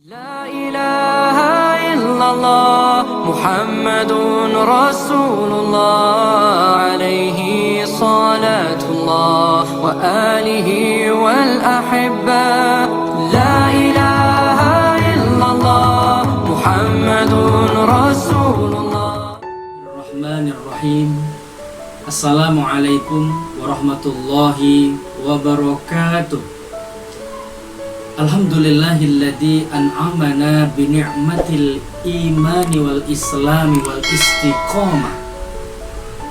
لا إله إلا الله محمد رسول الله عليه صلاة الله وآله والأحبة لا إله إلا الله محمد رسول الله الرحمن الرحيم. Assalamualaikum warahmatullahi wabarakatuh. Alhamdulillahilladzi an'amana bi ni'matil imani wal islami wal istiqamah.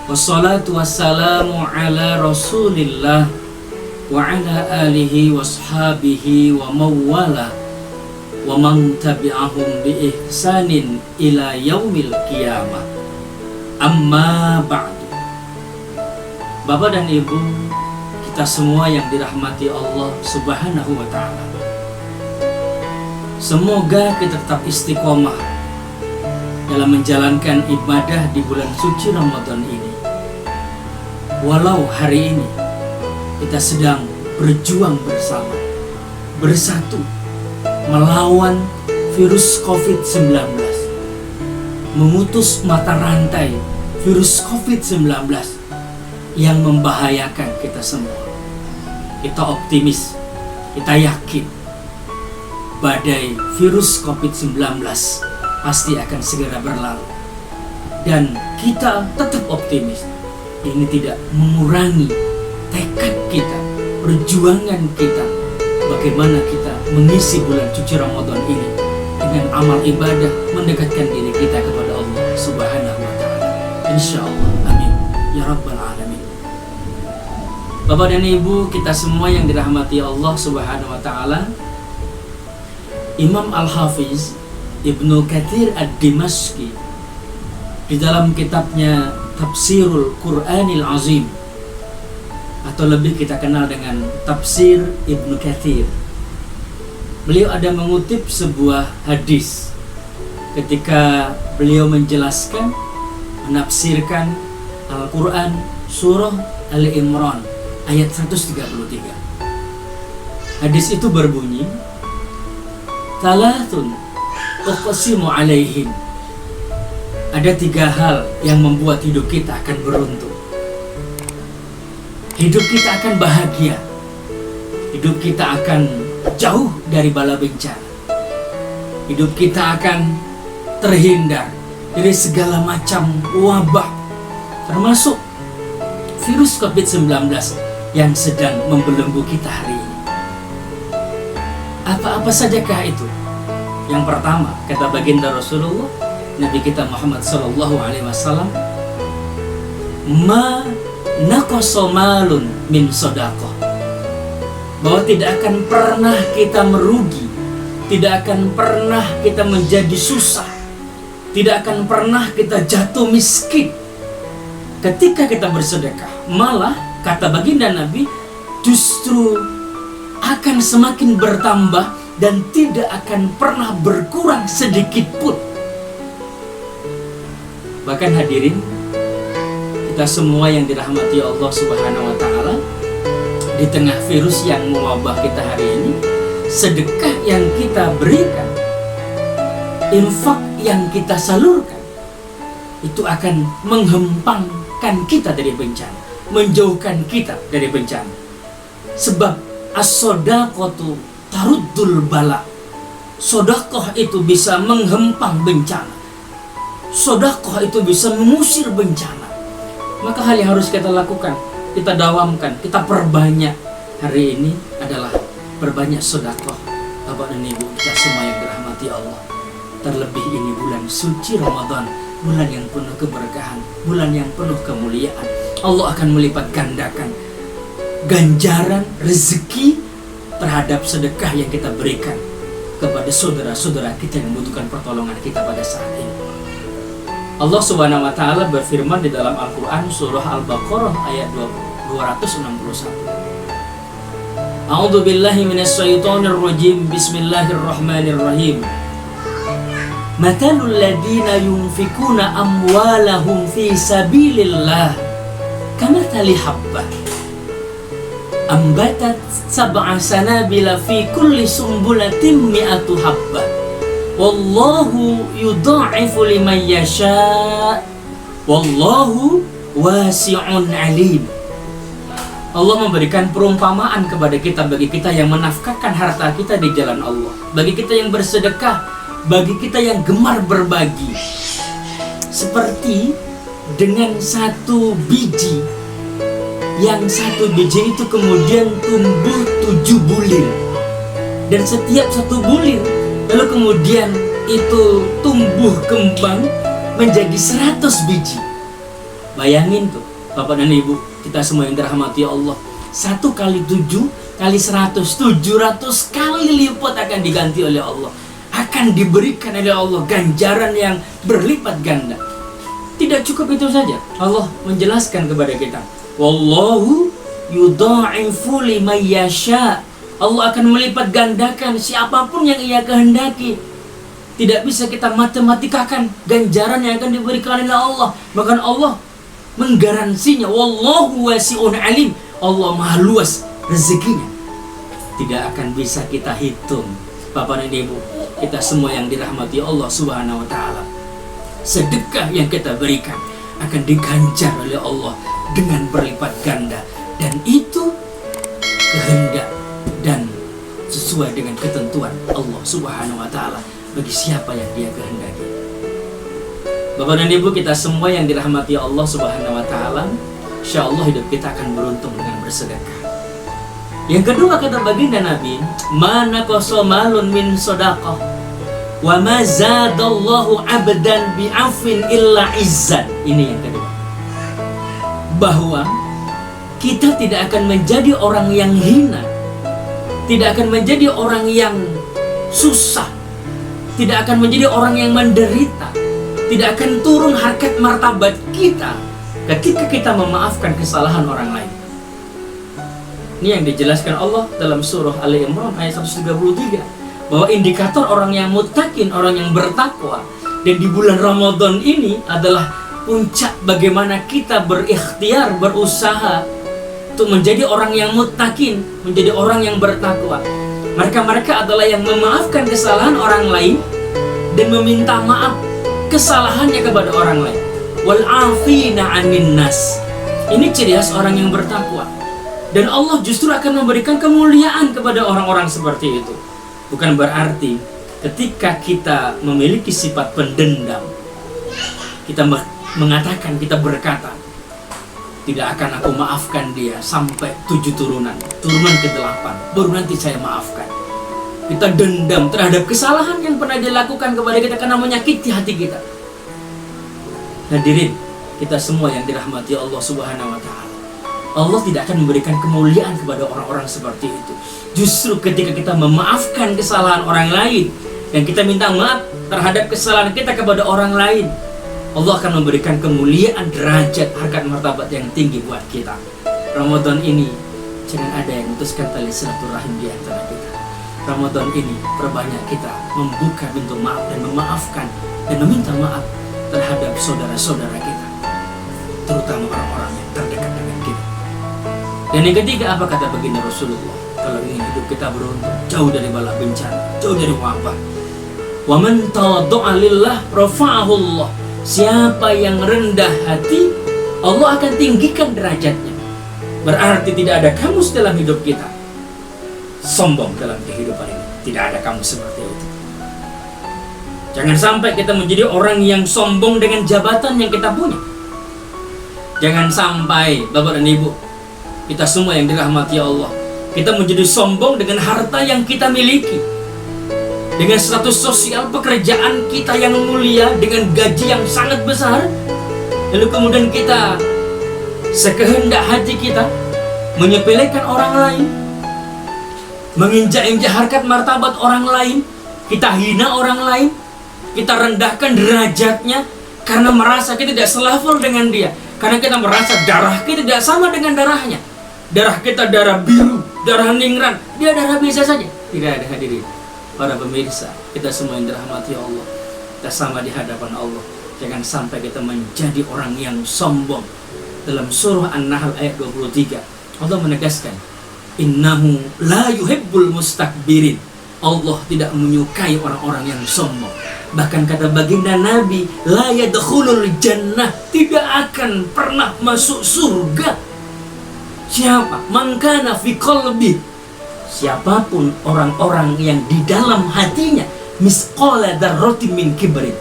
Wassalatu wassalamu ala Rasulillah wa ala alihi washabihi wa mawwala wa man tabi'ahum bi ihsanin ila yaumil qiyamah. Amma ba'du. Bapak dan Ibu, kita semua yang dirahmati Allah Subhanahu wa ta'ala, semoga kita tetap istiqomah dalam menjalankan ibadah di bulan suci Ramadan ini. Walau hari ini kita sedang berjuang bersama, bersatu melawan virus COVID-19, memutus mata rantai virus COVID-19 yang membahayakan kita semua. Kita optimis, kita yakin badai virus COVID-19 pasti akan segera berlalu. Dan kita tetap optimis. Ini tidak mengurangi tekad kita, perjuangan kita, bagaimana kita mengisi bulan suci Ramadan ini dengan amal ibadah, mendekatkan diri kita kepada Allah Subhanahu wa ta'ala. Insyaallah, amin ya rabbal alamin. Bapak dan Ibu, kita semua yang dirahmati Allah Subhanahu wa ta'ala, Imam Al-Hafiz Ibnu Katsir Ad-Dimashqi di dalam kitabnya Tafsirul Qur'anil Azim, atau lebih kita kenal dengan Tafsir Ibnu Katsir, beliau ada mengutip sebuah hadis ketika beliau menjelaskan, menafsirkan Al-Quran surah Ali Imran ayat 133. Hadis itu berbunyi, Thalathun uqsimu alaihim. Ada 3 hal yang membuat hidup kita akan beruntung. Hidup kita akan bahagia. Hidup kita akan jauh dari bala bencana. Hidup kita akan terhindar dari segala macam wabah, termasuk virus COVID-19 yang sedang membelenggu kita hari ini. Apa-apa sajakah itu? Yang pertama, kata baginda Rasulullah Nabi kita Muhammad sallallahu alaihi wasallam, ma naqasa malun min shadaqah. Bahwa tidak akan pernah kita merugi, tidak akan pernah kita menjadi susah, tidak akan pernah kita jatuh miskin ketika kita bersedekah. Malah kata baginda Nabi, justru akan semakin bertambah dan tidak akan pernah berkurang sedikit pun. Bahkan hadirin, kita semua yang dirahmati Allah Subhanahu wa ta'ala, di tengah virus yang mewabah kita hari ini, sedekah yang kita berikan, infak yang kita salurkan, itu akan menghempangkan kita dari bencana, menjauhkan kita dari bencana. Sebab as-shadaqatu taruddul bala. Sedekah itu bisa menghempang bencana. Sedekah itu bisa mengusir bencana. Maka hal yang harus kita lakukan, kita dawamkan, kita perbanyak hari ini adalah perbanyak sedekah. Bapak dan Ibu, kita semua yang dirahmati Allah, terlebih ini bulan suci Ramadan, bulan yang penuh keberkahan, bulan yang penuh kemuliaan. Allah akan melipat gandakan ganjaran rezeki terhadap sedekah yang kita berikan kepada saudara-saudara kita yang membutuhkan pertolongan kita pada saat ini. Allah Subhanahu wa ta'ala berfirman di dalam Al-Quran surah Al-Baqarah ayat 261. A'udzu billahi minasyaitonir rajim. Bismillahirrahmanirrahim. Matalul ladina yunfikuna amwalahum fi sabilillah kamathali habbah ambatat sab'a sanabila fi kulli sumbulatin mi'atu habbah Wallahu yudha'ifu liman yasha. Wallahu wasi'un alim. Allah memberikan perumpamaan kepada kita, bagi kita yang menafkahkan harta kita di jalan Allah, bagi kita yang bersedekah, bagi kita yang gemar berbagi. Seperti dengan satu biji, yang satu biji itu kemudian tumbuh 7 bulir, dan setiap satu bulir lalu kemudian itu tumbuh kembang menjadi 100 biji. Bayangin tuh Bapak dan Ibu, kita semua yang dirahmati Allah, 1 kali 7 kali 100, 700 kali lipat akan diganti oleh Allah, akan diberikan oleh Allah ganjaran yang berlipat ganda. Tidak cukup itu saja, Allah menjelaskan kepada kita, wallahu yudha'ifu liman yasha. Allah akan melipat gandakan siapapun yang Ia kehendaki. Tidak bisa kita matematikakan ganjaran yang akan diberikan oleh Allah. Bahkan Allah menggaransinya, wallahu wasi'un alim. Allah maha luas rezekinya, tidak akan bisa kita hitung. Bapak dan Ibu, kita semua yang dirahmati Allah Subhanahu wa taala, sedekah yang kita berikan akan diganjar oleh Allah dengan berlipat ganda, dan itu kehendak dan sesuai dengan ketentuan Allah Subhanahu wa taala bagi siapa yang Dia kehendaki. Bapak dan Ibu, kita semua yang dirahmati Allah Subhanahu wa taala, insyaallah hidup kita akan beruntung dengan bersedekah. Yang kedua kata baginda Nabi, mana qasamalun min shadaqah wa ma zadallahu abdan bi'afin illa izzan. Ini yang kedua, bahwa kita tidak akan menjadi orang yang hina, tidak akan menjadi orang yang susah, tidak akan menjadi orang yang menderita, tidak akan turun harkat martabat kita ketika kita memaafkan kesalahan orang lain. Ini yang dijelaskan Allah dalam surah Ali Imran ayat 133, bahwa indikator orang yang muttaqin, orang yang bertakwa, dan di bulan Ramadan ini adalah puncak bagaimana kita berikhtiar, berusaha untuk menjadi orang yang muttaqin, menjadi orang yang bertakwa. Mereka adalah yang memaafkan kesalahan orang lain dan meminta maaf kesalahannya kepada orang lain. Wal afina 'anin nas. Ini ciri khas orang yang bertakwa. Dan Allah justru akan memberikan kemuliaan kepada orang-orang seperti itu. Bukan berarti ketika kita memiliki sifat pendendam, kita mengatakan, kita berkata, tidak akan aku maafkan dia sampai 7 turunan ke-8 baru nanti saya maafkan. Kita dendam terhadap kesalahan yang pernah dilakukan kepada kita karena menyakiti hati kita. Hadirin, kita semua yang dirahmati Allah Subhanahu wa taala, Allah tidak akan memberikan kemuliaan kepada orang-orang seperti itu. Justru ketika kita memaafkan kesalahan orang lain dan kita minta maaf terhadap kesalahan kita kepada orang lain, Allah akan memberikan kemuliaan, derajat, harkat martabat yang tinggi buat kita. Ramadan ini jangan ada yang memutuskan tali silaturahim di antara kita. Ramadan ini perbanyak kita membuka pintu maaf dan memaafkan dan meminta maaf terhadap saudara-saudara kita, terutama orang-orang yang terdekat dengan kita. Dan yang ketiga, apa kata baginda Rasulullah? Kalau ingin hidup kita beruntung, jauh dari bala bencana, jauh dari wabah, wa man tawaddu'a lillah rafa'ahu Allah. Siapa yang rendah hati, Allah akan tinggikan derajatnya. Berarti tidak ada kamus dalam hidup kita sombong dalam kehidupan ini. Tidak ada kamus seperti itu. Jangan sampai kita menjadi orang yang sombong dengan jabatan yang kita punya. Jangan sampai Bapak dan Ibu, kita semua yang dirahmati Allah, kita menjadi sombong dengan harta yang kita miliki, dengan status sosial pekerjaan kita yang mulia, dengan gaji yang sangat besar, lalu kemudian kita sekehendak hati kita menyepelekan orang lain, menginjak-injak harkat martabat orang lain, kita hina orang lain, kita rendahkan derajatnya karena merasa kita tidak selevel dengan dia, karena kita merasa darah kita tidak sama dengan darahnya. Darah kita darah biru, darah ningrat, dia darah biasa saja. Tidak ada. Hadirin para pemirsa, kita semua yang dirahmati Allah, kita sama di hadapan Allah. Jangan sampai kita menjadi orang yang sombong. Dalam surah An-Nahl ayat 23, Allah menegaskan, innahu la yuhibbul mustakbirin. Allah tidak menyukai orang-orang yang sombong. Bahkan kata baginda Nabi, la yadkhulul jannah, tidak akan pernah masuk surga siapa? Man kana fi qalbi, siapapun orang-orang yang di dalam hatinya misqala dzarratin min kibrin,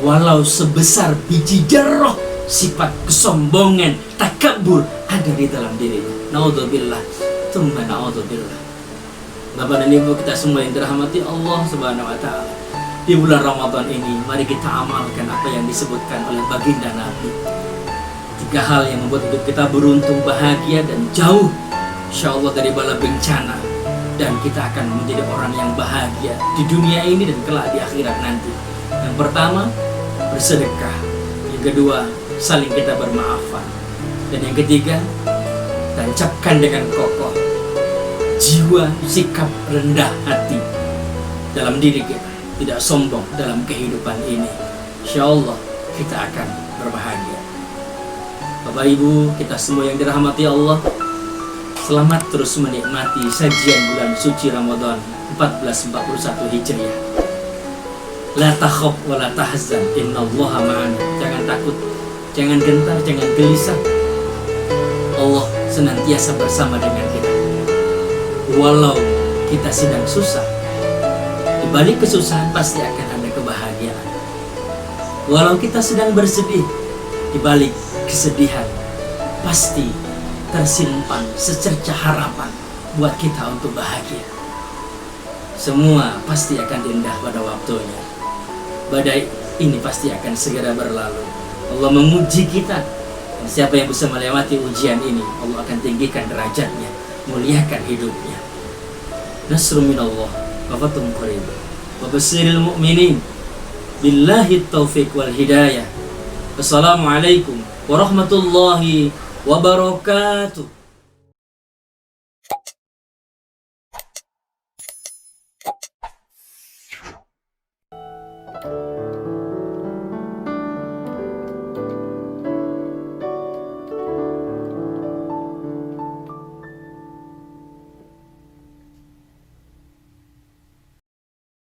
walau sebesar biji zarrah sifat kesombongan, takabur ada di dalam dirinya. Naudzubillah, tsumma naudzubillah. Bapak dan Ibu kita semua yang dirahmati Allah Subhanahu wa taala. Di bulan Ramadan ini mari kita amalkan apa yang disebutkan oleh baginda Nabi. 3 hal yang membuat hidup kita beruntung, bahagia dan jauh insyaallah dari bala bencana, dan kita akan menjadi orang yang bahagia di dunia ini dan kelak di akhirat nanti. Yang pertama, bersedekah. Yang kedua, saling kita bermaafan. Dan yang ketiga, tancapkan dengan kokoh jiwa sikap rendah hati dalam diri kita, tidak sombong dalam kehidupan ini. Insyaallah kita akan berbahagia. Bapak Ibu kita semua yang dirahmati Allah, selamat terus menikmati sajian bulan suci Ramadan 1441 Hijriah. La takhaf wa la tahzan, innallaha ma'ana. Jangan takut, jangan gentar, jangan gelisah. Allah senantiasa bersama dengan kita. Walau kita sedang susah, di balik kesusahan pasti akan ada kebahagiaan. Walau kita sedang bersedih, di balik kesedihan pasti tersimpan secercah harapan buat kita untuk bahagia. Semua pasti akan indah pada waktunya. Badai ini pasti akan segera berlalu. Allah menguji kita, dan siapa yang bisa melewati ujian ini, Allah akan tinggikan derajatnya, muliakan hidupnya. Nasrun minallah wa fathun qarib. Wa basyiril mu'minin. Billahi taufiq wal hidayah. Wassalamualaikum warahmatullahi wabarakatuh.